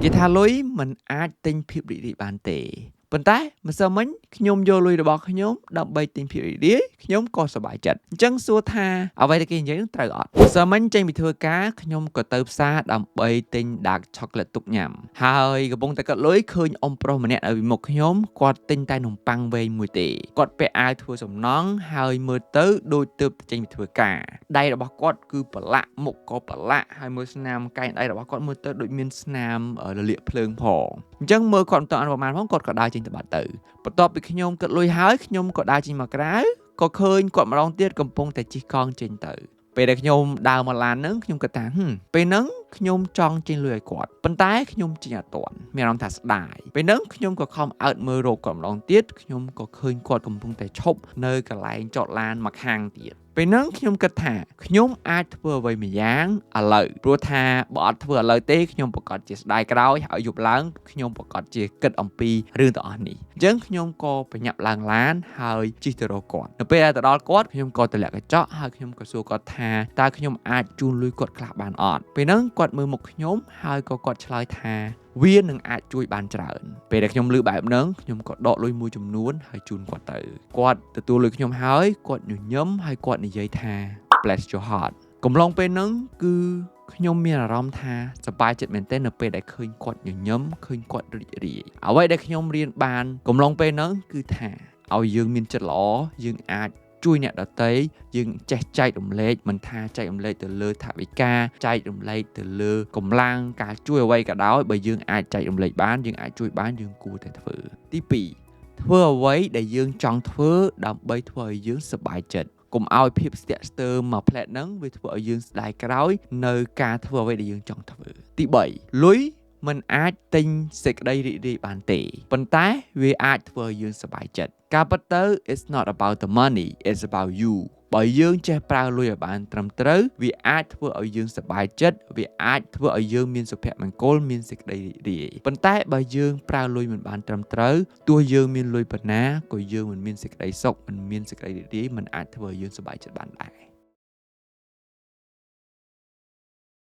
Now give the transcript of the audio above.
គេថាលុយមិនអាចទិញភាពរីករាយបានទេប៉ុន្តែម្សិលមិញខ្ញុំយកលុយរបស់ខ្ញុំដើម្បីទិញភាពរីករាយខ្ញុំក៏សប្បាយចិត្តអញ្ចឹងសួរថាអ្វីដែលគេនិយាយនឹងត្រូវអត់ម្សិលមិញចេញពីធ្វើការខ្ញុំក៏ទៅផ្សារដើម្បីទិញ dark chocolate ទុកញ៉ាំហើយកំពុងតែកាត់លុយឃើញអ៊ំប្រុសម្នាក់នៅពីមុខខ្ញុំគាត់ទិញតែនំប៉័ងវែងមួយទេគាត់ពាក់អាវធ្វើសំណង់ហើយមើលទៅដូចទើបតែចេញពីធ្វើការដៃរបស់គាត់គឺប្រឡាក់មុខក៏ប្រឡាក់ហើយមើលស្នាមកែងដៃរបស់គាត់មើលទៅដូចមានស្នាមរលាកភ្លើងផងអញ្ចឹងមើលគាត់មិនតអនុប្រមាណផងគាត់ក៏ដើរចេញទៅបាត់ទៅបន្ទាប់ពីខ្ញុំគិតលុយហើយខ្ញុំក៏ដើរចេញមកក្រៅក៏ឃើញគាត់ម្ដងទៀតកំពុងតែជិះកង់ចេញទៅពេលដែលខ្ញុំដើរមកឡានហ្នឹងខ្ញុំគិតថាពេលហ្នឹងខ្ញុំចង់ចេញលុយឲ្យគាត់ប៉ុន្តែខ្ញុំចេញអត់ទាន់មានអារម្មណ៍ថាស្ដាយពេលហ្នឹងខ្ញុំក៏ខំអើតមើលរកគាត់ម្ដងទៀតខ្ញុំក៏ឃើញគាត់កំពុងតែឈប់នៅកន្លែងចតឡានមកខាងទៀតពេលហ្នឹងខ្ញុំគិតថាខ្ញុំអាចធ្វើអ្វីម្យ៉ាងឥឡូវព្រោះថាបើអត់ធ្វើឥឡូវទេខ្ញុំប្រកាសជាស្ដាយក្រោយហើយយប់ឡើងខ្ញុំប្រកាសជាគិតអំពីរឿងទាំងអស់នេះអញ្ចឹងខ្ញុំក៏ប្រញាប់ឡើងឡានហើយជិះទៅរកគាត់នៅពេលទៅដល់គាត់ខ្ញុំក៏ទម្លាក់កញ្ចក់ហើយខ្ញុំក៏សួរគាត់ថាតើខ្ញុំអាចជូនលុយគាត់ខ្លះបានអត់ពេលហ្នឹងគាត់មើលមុខខ្ញុំហើយក៏គាត់ឆ្លើយថាវានឹងអាចជួយបានច្រើនពេលដែលខ្ញុំឮបែបហ្នឹងខ្ញុំក៏ដកលុយមួយចំនួនហើយជូនគាត់ទៅគាត់ទទួលលុយខ្ញុំហើយគាត់ញញឹមហើយគាត់និយាយថា bless your heart កំឡុងពេលហ្នឹងគឺខ្ញុំមានអារម្មណ៍ថាសប្បាយចិត្តមែនទែននៅពេលដែលឃើញគាត់ញញឹមឃើញគាត់រីករាយអ្វីដែលខ្ញុំរៀនបានកំឡុងពេលហ្នឹងគឺថាឲ្យយើងមានចិត្តល្អយើងអាចជួយអ្នកដទៃយើងចេះចែករំលែកមិនថាចែករំលែកទៅលើថវិកាចែករំលែកទៅលើកម្លាំងការជួយអ្វីក៏ដោយបើយើងអាចចែករំលែកបានយើងអាចជួយបានយើងគួរតែធ្វើទី2ធ្វើអ្វីដែលយើងចង់ធ្វើដើម្បីធ្វើឲ្យយើងសប្បាយចិត្តកុំឲ្យភាពស្ទាក់ស្ទើរមកផ្លែតហ្នឹងវាធ្វើឲ្យយើងស្ដាយក្រោយនៅការធ្វើអ្វីដែលយើងចង់ធ្វើទី3លុយមិនអាចទិញសេចក្តីរីករាយបានទេប៉ុន្តែវាអាចធ្វើឲ្យយើងសប្បាយចិត្តការពិតទៅ it's not about the money it's about you បើយើងចេះប្រើលុយឲ្យបានត្រឹមត្រូវវាអាចធ្វើឲ្យយើងសប្បាយចិត្តវាអាចធ្វើឲ្យយើងមានសុភមង្គលមានសេចក្តីរីករាយប៉ុន្តែបើយើងប្រើលុយមិនបានត្រឹមត្រូវទោះយើងមានលុយប៉ុណ្ណាក៏យើងមិនមានសេចក្តីសុខមិនមានសេចក្តីរីករាយមិនអាចធ្វើឲ្យយើងសប្បាយចិត្តបានដែរ